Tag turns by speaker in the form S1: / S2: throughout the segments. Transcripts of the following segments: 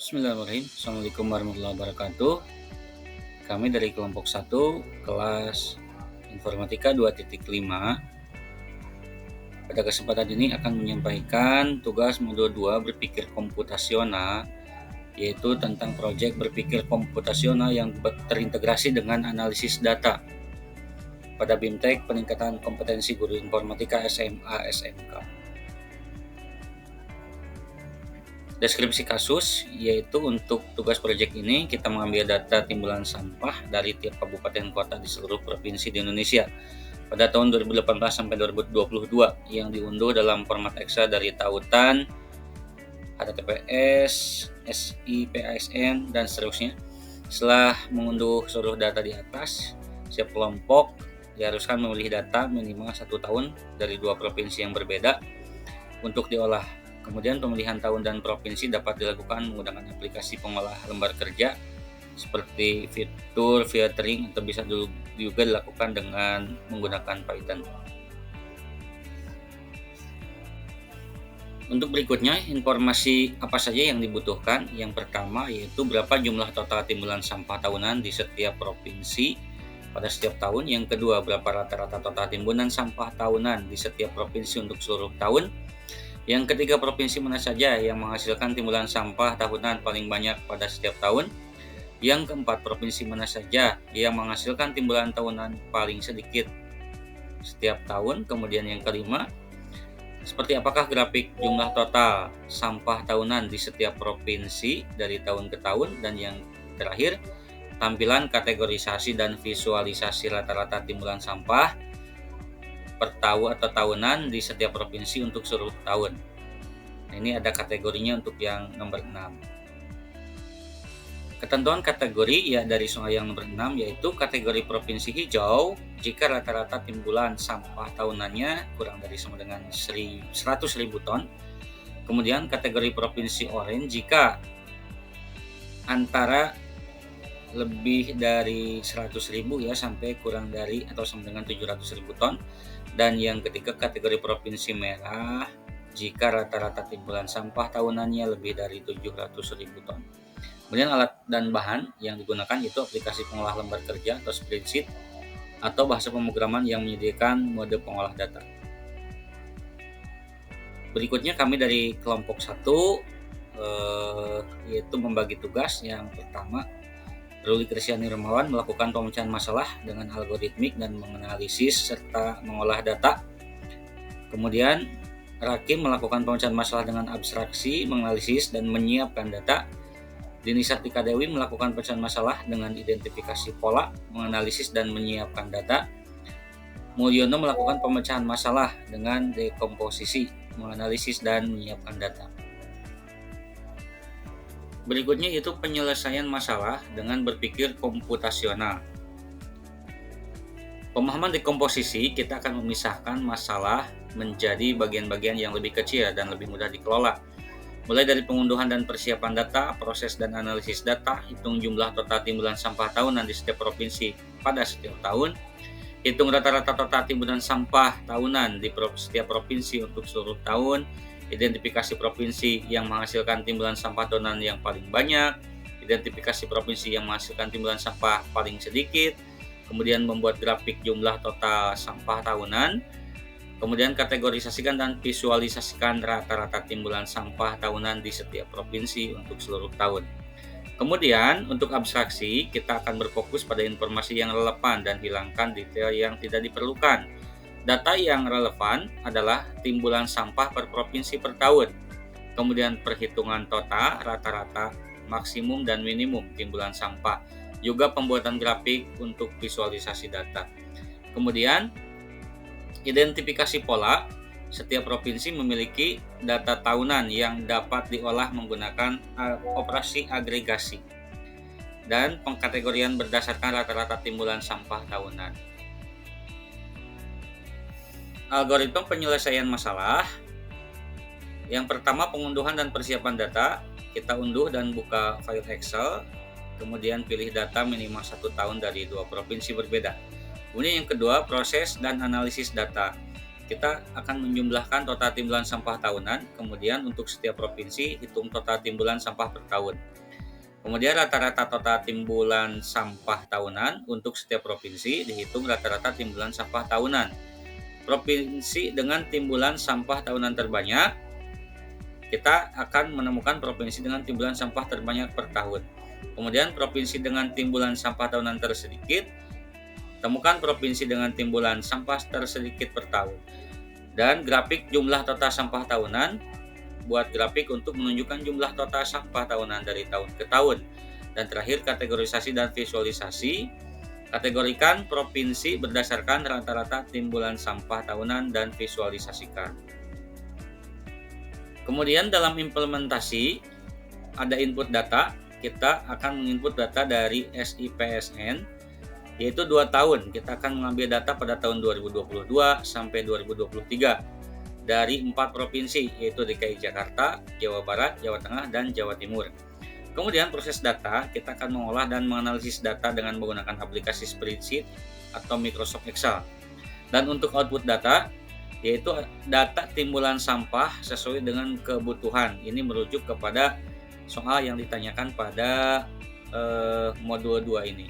S1: Bismillahirrahmanirrahim. Assalamualaikum warahmatullahi wabarakatuh. Kami dari kelompok 1 kelas Informatika 2.5. Pada kesempatan ini akan menyampaikan tugas modul 2 berpikir komputasional, yaitu tentang proyek berpikir komputasional yang terintegrasi dengan analisis data pada BIMTEK Peningkatan Kompetensi Guru Informatika SMA SMK. Deskripsi kasus, yaitu untuk tugas proyek ini kita mengambil data timbulan sampah dari tiap kabupaten kota di seluruh provinsi di Indonesia pada tahun 2018 sampai 2022 yang diunduh dalam format Excel dari tautan, HTTPS, SIPASN, dan seterusnya. Setelah mengunduh seluruh data di atas, setiap kelompok diharuskan memilih data minimal 1 tahun dari 2 provinsi yang berbeda untuk diolah. Kemudian pemilihan tahun dan provinsi dapat dilakukan menggunakan aplikasi pengolah lembar kerja seperti fitur filtering atau bisa juga dilakukan dengan menggunakan Python. Untuk berikutnya, informasi apa saja yang dibutuhkan. Yang pertama yaitu berapa jumlah total timbulan sampah tahunan di setiap provinsi pada setiap tahun. Yang kedua, berapa rata-rata total timbunan sampah tahunan di setiap provinsi untuk seluruh tahun. Yang ketiga, provinsi mana saja yang menghasilkan timbulan sampah tahunan paling banyak pada setiap tahun. Yang keempat, provinsi mana saja yang menghasilkan timbulan tahunan paling sedikit setiap tahun. Kemudian yang kelima, seperti apakah grafik jumlah total sampah tahunan di setiap provinsi dari tahun ke tahun. Dan yang terakhir, tampilan kategorisasi dan visualisasi rata-rata timbulan sampah per tahun atau tahunan di setiap provinsi untuk seluruh tahun. Nah, ini ada kategorinya untuk yang nomor 6. Ketentuan kategori ya dari soal yang nomor 6 yaitu kategori provinsi hijau jika rata-rata timbulan sampah tahunannya kurang dari sama dengan 100.000 ton. Kemudian kategori provinsi oranye jika antara lebih dari 100.000 ya sampai kurang dari atau sama dengan 700.000 ton. Dan yang ketiga, kategori provinsi merah jika rata-rata timbulan sampah tahunannya lebih dari 700.000 ton. Kemudian alat dan bahan yang digunakan itu aplikasi pengolah lembar kerja atau spreadsheet atau bahasa pemrograman yang menyediakan mode pengolah data. Berikutnya kami dari kelompok 1 yaitu membagi tugas. Yang pertama, Ruli Kristiani Rumawan melakukan pemecahan masalah dengan algoritmik dan menganalisis serta mengolah data. Kemudian Rakim melakukan pemecahan masalah dengan abstraksi, menganalisis dan menyiapkan data. Dini Sartika Dewi melakukan pemecahan masalah dengan identifikasi pola, menganalisis dan menyiapkan data. Mulyono melakukan pemecahan masalah dengan dekomposisi, menganalisis dan menyiapkan data. Berikutnya yaitu penyelesaian masalah dengan berpikir komputasional. Pemahaman dekomposisi, kita akan memisahkan masalah menjadi bagian-bagian yang lebih kecil dan lebih mudah dikelola. Mulai dari pengunduhan dan persiapan data, proses dan analisis data, hitung jumlah total timbulan sampah tahunan di setiap provinsi pada setiap tahun, hitung rata-rata total timbulan sampah tahunan di setiap provinsi untuk seluruh tahun, identifikasi provinsi yang menghasilkan timbulan sampah tahunan yang paling banyak, identifikasi provinsi yang menghasilkan timbulan sampah paling sedikit, kemudian membuat grafik jumlah total sampah tahunan, kemudian kategorisasikan dan visualisasikan rata-rata timbulan sampah tahunan di setiap provinsi untuk seluruh tahun. Kemudian untuk abstraksi, kita akan berfokus pada informasi yang relevan dan hilangkan detail yang tidak diperlukan. Data yang relevan adalah timbulan sampah per provinsi per tahun, kemudian perhitungan total, rata-rata, maksimum dan minimum timbulan sampah, juga pembuatan grafik untuk visualisasi data. Kemudian identifikasi pola, setiap provinsi memiliki data tahunan yang dapat diolah menggunakan operasi agregasi, dan pengkategorian berdasarkan rata-rata timbulan sampah tahunan. Algoritma penyelesaian masalah. Yang pertama, pengunduhan dan persiapan data. Kita unduh dan buka file Excel, kemudian pilih data minimal 1 tahun dari 2 provinsi berbeda. Kemudian yang kedua, proses dan analisis data. Kita akan menjumlahkan total timbulan sampah tahunan, kemudian untuk setiap provinsi hitung total timbulan sampah per tahun. Kemudian rata-rata total timbulan sampah tahunan untuk setiap provinsi dihitung rata-rata timbulan sampah tahunan. Provinsi dengan timbulan sampah tahunan terbanyak, kita akan menemukan provinsi dengan timbulan sampah terbanyak per tahun. Kemudian provinsi dengan timbulan sampah tahunan tersedikit, temukan provinsi dengan timbulan sampah tersedikit per tahun. Dan grafik jumlah total sampah tahunan, buat grafik untuk menunjukkan jumlah total sampah tahunan dari tahun ke tahun. Dan terakhir kategorisasi dan visualisasi, kategorikan provinsi berdasarkan rata-rata timbulan sampah tahunan dan visualisasikan. Kemudian dalam implementasi ada input data, kita akan menginput data dari SIPSN, yaitu 2 tahun. Kita akan mengambil data pada tahun 2022 sampai 2023 dari 4 provinsi, yaitu DKI Jakarta, Jawa Barat, Jawa Tengah, dan Jawa Timur. Kemudian proses data, kita akan mengolah dan menganalisis data dengan menggunakan aplikasi Spreadsheet atau Microsoft Excel. Dan untuk output data, yaitu data timbulan sampah sesuai dengan kebutuhan. Ini merujuk kepada soal yang ditanyakan pada modul 2 ini.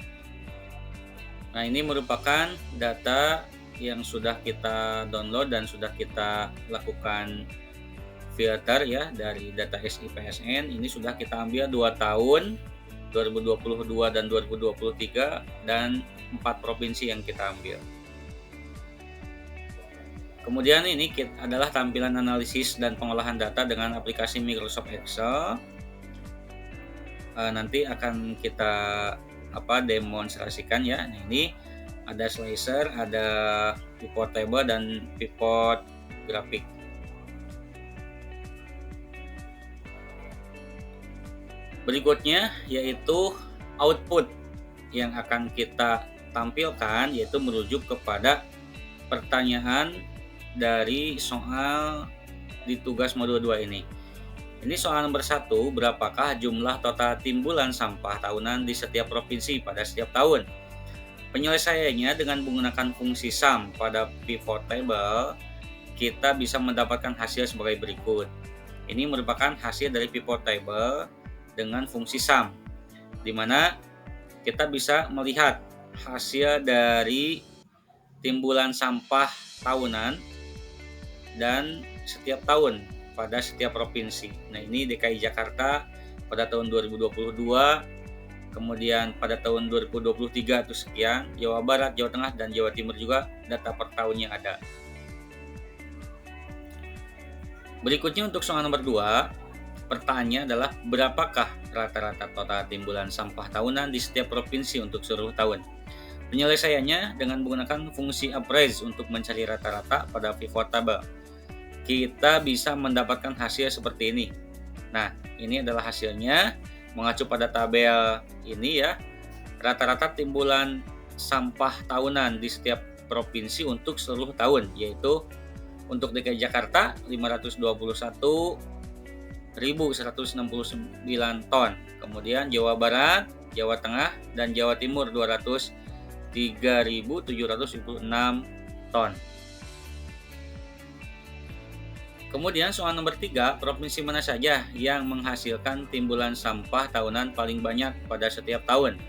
S1: Nah, ini merupakan data yang sudah kita download dan sudah kita lakukan filter ya dari data SIPSN. Ini sudah kita ambil 2 tahun, 2022 dan 2023, dan 4 provinsi yang kita ambil. Kemudian ini adalah tampilan analisis dan pengolahan data dengan aplikasi Microsoft Excel. Nanti akan kita demonstrasikan ya. Nah, ini ada slicer, ada pivot table, dan pivot grafik. Berikutnya yaitu output yang akan kita tampilkan, yaitu merujuk kepada pertanyaan dari soal di tugas modul 2 ini. Ini soal nomor 1, berapakah jumlah total timbulan sampah tahunan di setiap provinsi pada setiap tahun? Penyelesaiannya dengan menggunakan fungsi sum pada pivot table, kita bisa mendapatkan hasil sebagai berikut. Ini merupakan hasil dari pivot table dengan fungsi sum, di mana kita bisa melihat hasil dari timbulan sampah tahunan dan setiap tahun pada setiap provinsi. Nah, ini DKI Jakarta pada tahun 2022, kemudian pada tahun 2023 itu sekian, Jawa Barat, Jawa Tengah, dan Jawa Timur juga data per tahunnya ada. Berikutnya untuk soal nomor 2, pertanyaannya adalah berapakah rata-rata total timbulan sampah tahunan di setiap provinsi untuk seluruh tahun? Penyelesaiannya dengan menggunakan fungsi appraise untuk mencari rata-rata pada pivot table. Kita bisa mendapatkan hasil seperti ini. Nah, ini adalah hasilnya mengacu pada tabel ini ya. Rata-rata timbulan sampah tahunan di setiap provinsi untuk seluruh tahun, yaitu untuk DKI Jakarta 521.169 ton. Kemudian Jawa Barat, Jawa Tengah, dan Jawa Timur 203.776 ton. Kemudian soal nomor 3, provinsi mana saja yang menghasilkan timbulan sampah tahunan paling banyak pada setiap tahun?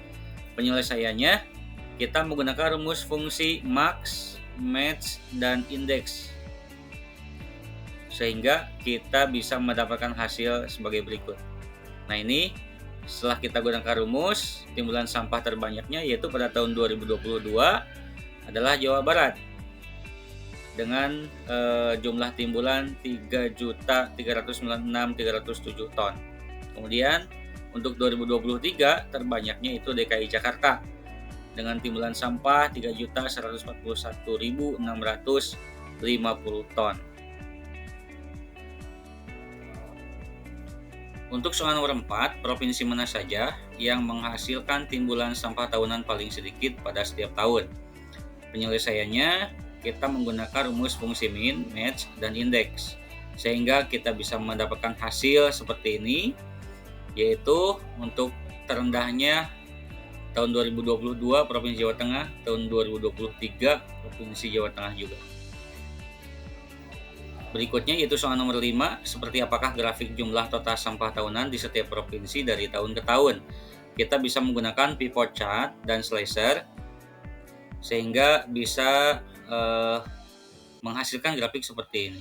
S1: Penyelesaiannya, kita menggunakan rumus fungsi max, match, dan index, sehingga kita bisa mendapatkan hasil sebagai berikut. Nah, ini setelah kita gunakan rumus, timbulan sampah terbanyaknya yaitu pada tahun 2022 adalah Jawa Barat dengan jumlah timbulan 3.396.307 ton. Kemudian untuk 2023 terbanyaknya itu DKI Jakarta dengan timbulan sampah 3.141.650 ton. Untuk soal nomor 4, provinsi mana saja yang menghasilkan timbulan sampah tahunan paling sedikit pada setiap tahun? Penyelesaiannya, kita menggunakan rumus fungsi min, match, dan index, sehingga kita bisa mendapatkan hasil seperti ini, yaitu untuk terendahnya tahun 2022 Provinsi Jawa Tengah, tahun 2023 Provinsi Jawa Tengah juga. Berikutnya yaitu soal nomor 5, seperti apakah grafik jumlah total sampah tahunan di setiap provinsi dari tahun ke tahun. Kita bisa menggunakan pivot chart dan slicer sehingga bisa menghasilkan grafik seperti ini.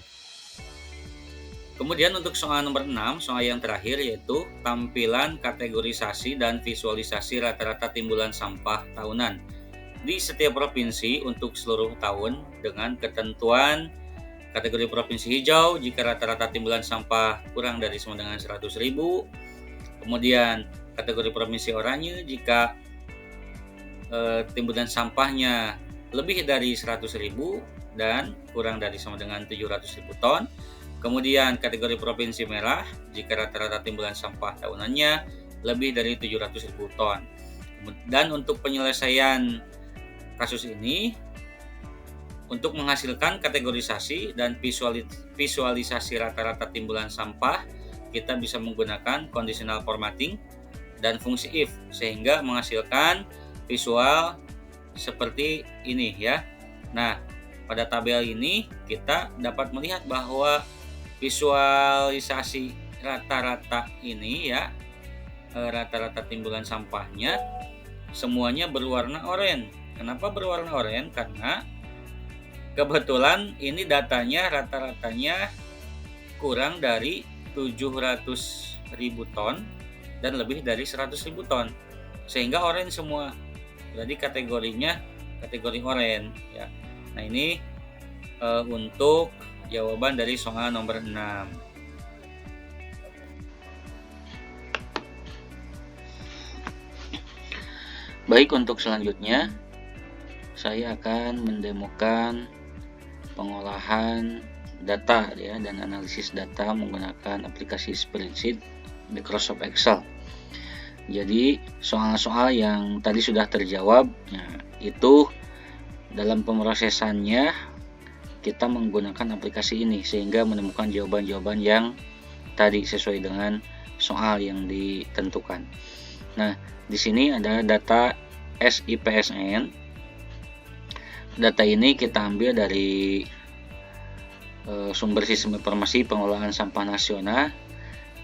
S1: Kemudian untuk soal nomor 6, soal yang terakhir yaitu tampilan kategorisasi dan visualisasi rata-rata timbulan sampah tahunan di setiap provinsi untuk seluruh tahun dengan ketentuan kategori provinsi hijau jika rata-rata timbulan sampah kurang dari sama dengan 100.000. Kemudian kategori provinsi oranye jika timbulan sampahnya lebih dari 100.000 dan kurang dari sama dengan 700.000 ton. Kemudian kategori provinsi merah jika rata-rata timbulan sampah tahunannya lebih dari 700.000 ton. Dan untuk penyelesaian kasus ini, untuk menghasilkan kategorisasi dan visualisasi rata-rata timbulan sampah, kita bisa menggunakan conditional formatting dan fungsi if sehingga menghasilkan visual seperti ini ya. Nah, pada tabel ini kita dapat melihat bahwa visualisasi rata-rata ini ya, rata-rata timbulan sampahnya semuanya berwarna oranye. Kenapa berwarna oranye? Karena kebetulan ini datanya rata-ratanya kurang dari 700.000 ton dan lebih dari 100.000 ton, sehingga oranye semua. Jadi kategorinya kategori oranye ya. Nah, ini untuk jawaban dari soal nomor 6. Baik, untuk selanjutnya saya akan mendemokan pengolahan data ya dan analisis data menggunakan aplikasi spreadsheet Microsoft Excel. Jadi soal-soal yang tadi sudah terjawab ya, itu dalam pemrosesannya kita menggunakan aplikasi ini sehingga menemukan jawaban-jawaban yang tadi sesuai dengan soal yang ditentukan. Nah, di sini ada data SIPSN. Data ini kita ambil dari sumber sistem informasi pengolahan sampah nasional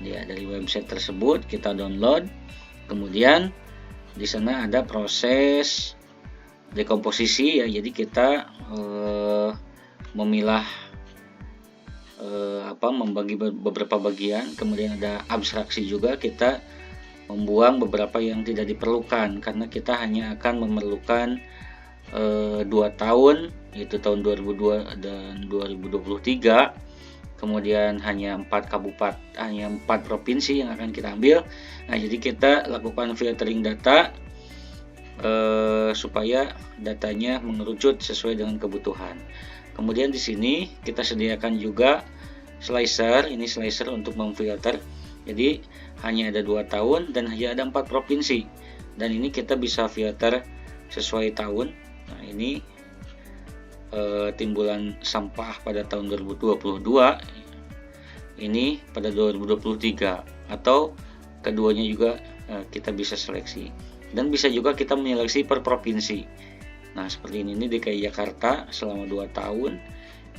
S1: ya, dari website tersebut kita download. Kemudian di sana ada proses dekomposisi ya, jadi kita memilah membagi beberapa bagian. Kemudian ada abstraksi juga, kita membuang beberapa yang tidak diperlukan karena kita hanya akan memerlukan 2 tahun, yaitu tahun 2002 dan 2023. Kemudian hanya 4 provinsi yang akan kita ambil. Nah, jadi kita lakukan filtering data supaya datanya mengerucut sesuai dengan kebutuhan. Kemudian di sini kita sediakan juga slicer. Ini slicer untuk memfilter. Jadi hanya ada 2 tahun dan hanya ada 4 provinsi. Dan ini kita bisa filter sesuai tahun. Nah, ini timbulan sampah pada tahun 2022, ini pada 2023, atau keduanya juga kita bisa seleksi. Dan bisa juga kita menyeleksi per provinsi. Nah, seperti ini DKI Jakarta selama 2 tahun,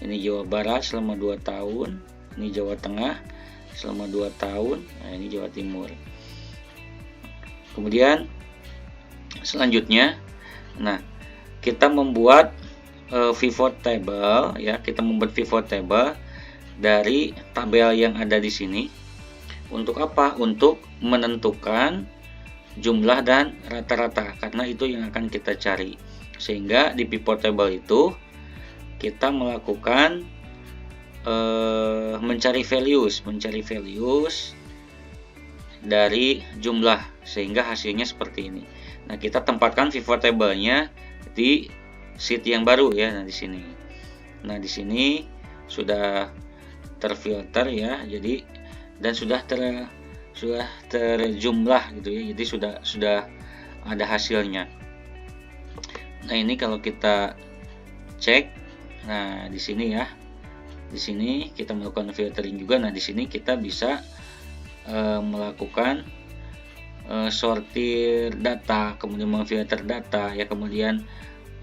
S1: ini Jawa Barat selama 2 tahun, ini Jawa Tengah selama 2 tahun, nah ini Jawa Timur. Kemudian selanjutnya, nah kita membuat pivot table ya, kita membuat pivot table dari tabel yang ada di sini. Untuk apa? Untuk menentukan jumlah dan rata-rata, karena itu yang akan kita cari. Sehingga di pivot table itu kita melakukan mencari values dari jumlah, sehingga hasilnya seperti ini. Nah, kita tempatkan pivot table-nya di sheet yang baru ya. Nah, di sini. Nah, di sini sudah terfilter ya. Jadi dan sudah terjumlah gitu ya. Jadi sudah ada hasilnya. Nah, ini kalau kita cek, nah di sini ya. Di sini kita melakukan filtering juga. Nah, di sini kita bisa melakukan sortir data, kemudian memfilter data ya, kemudian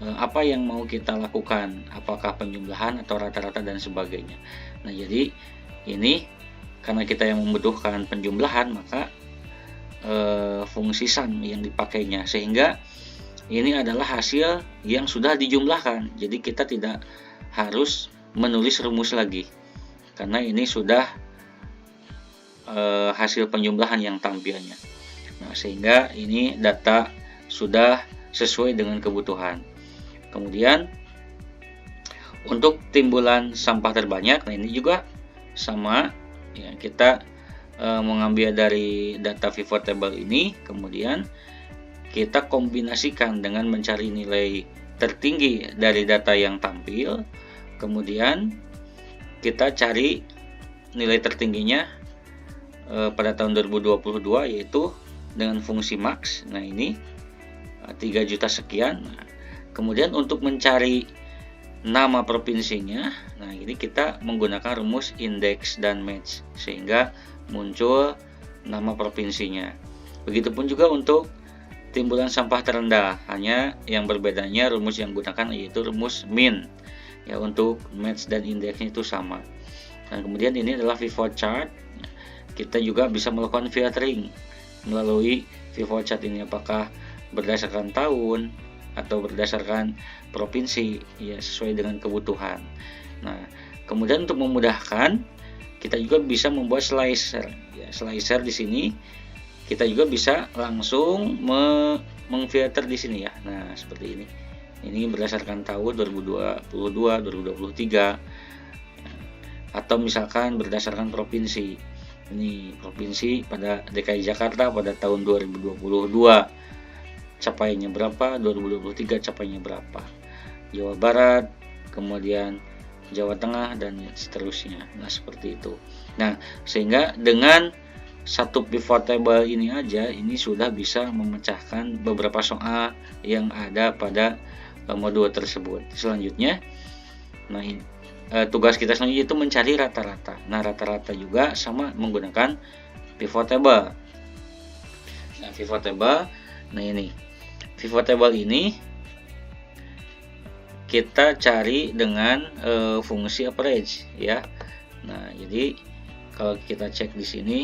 S1: apa yang mau kita lakukan, apakah penjumlahan atau rata-rata dan sebagainya. Nah, jadi ini karena kita yang membutuhkan penjumlahan, maka fungsi sum yang dipakainya, sehingga ini adalah hasil yang sudah dijumlahkan. Jadi kita tidak harus menulis rumus lagi, karena ini sudah hasil penjumlahan yang tampilnya. Nah, sehingga ini data sudah sesuai dengan kebutuhan. Kemudian untuk timbulan sampah terbanyak, nah ini juga sama ya, kita mengambil dari data pivot table ini, kemudian kita kombinasikan dengan mencari nilai tertinggi dari data yang tampil, kemudian kita cari nilai tertingginya pada tahun 2022, yaitu dengan fungsi max. Nah, ini 3 juta sekian. Nah, kemudian untuk mencari nama provinsinya, nah ini kita menggunakan rumus index dan match sehingga muncul nama provinsinya. Begitupun juga untuk timbulan sampah terendah, hanya yang berbedanya rumus yang digunakan yaitu rumus min. Ya, untuk match dan indeksnya itu sama. Nah, kemudian ini adalah pivot chart. Kita juga bisa melakukan filtering melalui pivot chart ini, apakah berdasarkan tahun atau berdasarkan provinsi, ya sesuai dengan kebutuhan. Nah, kemudian untuk memudahkan, kita juga bisa membuat slicer. Ya, slicer di sini kita juga bisa langsung mengfilter di sini ya. Nah, seperti ini. Ini berdasarkan tahun 2022, 2023, atau misalkan berdasarkan provinsi. Ini provinsi pada DKI Jakarta pada tahun 2022 capaiannya berapa, 2023 capaiannya berapa, Jawa Barat, kemudian Jawa Tengah, dan seterusnya. Nah, seperti itu. Nah, sehingga dengan satu pivot table ini aja, ini sudah bisa memecahkan beberapa soal yang ada pada modul tersebut. Selanjutnya, nah tugas kita selanjutnya itu mencari rata-rata. Nah, rata-rata juga sama menggunakan pivot table. Nah, pivot table, nah ini pivot table ini kita cari dengan fungsi average ya. Nah, jadi kalau kita cek di sini,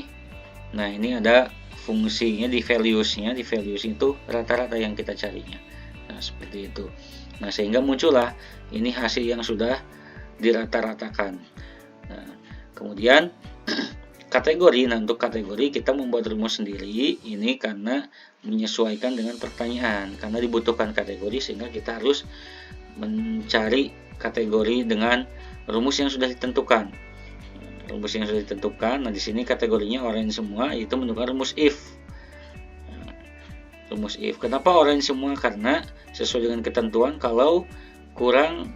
S1: nah ini ada fungsinya di values-nya, di values itu rata-rata yang kita carinya. Nah, seperti itu. Nah, sehingga muncullah ini hasil yang sudah dirata-ratakan. Nah, kemudian kategori. Nah, untuk kategori kita membuat rumus sendiri ini karena menyesuaikan dengan pertanyaan, karena dibutuhkan kategori sehingga kita harus mencari kategori dengan rumus yang sudah ditentukan. Rumus yang sudah ditentukan. Nah, di sini kategorinya orange semua, itu menunjukkan rumus if. Rumus if. Kenapa orange semua? Karena sesuai dengan ketentuan kalau kurang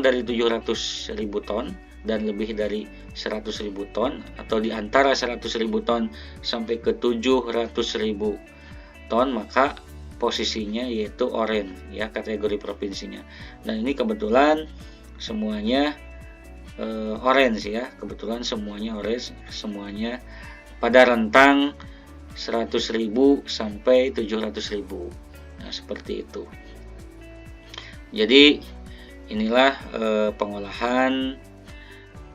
S1: dari 700.000 ton dan lebih dari 100.000 ton, atau di antara 100.000 ton sampai ke 700.000 ton, maka posisinya yaitu orange ya, kategori provinsinya. Dan ini kebetulan semuanya orange ya, kebetulan semuanya orange, semuanya pada rentang 100.000 sampai 700.000. Nah, seperti itu. Jadi inilah pengolahan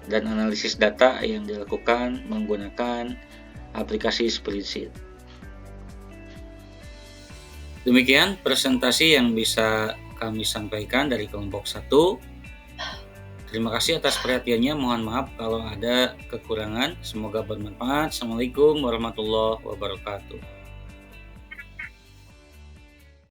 S1: dan analisis data yang dilakukan menggunakan aplikasi spreadsheet. Demikian presentasi yang bisa kami sampaikan dari kelompok 1. Terima kasih atas perhatiannya. Mohon maaf kalau ada kekurangan. Semoga bermanfaat. Assalamualaikum warahmatullahi wabarakatuh.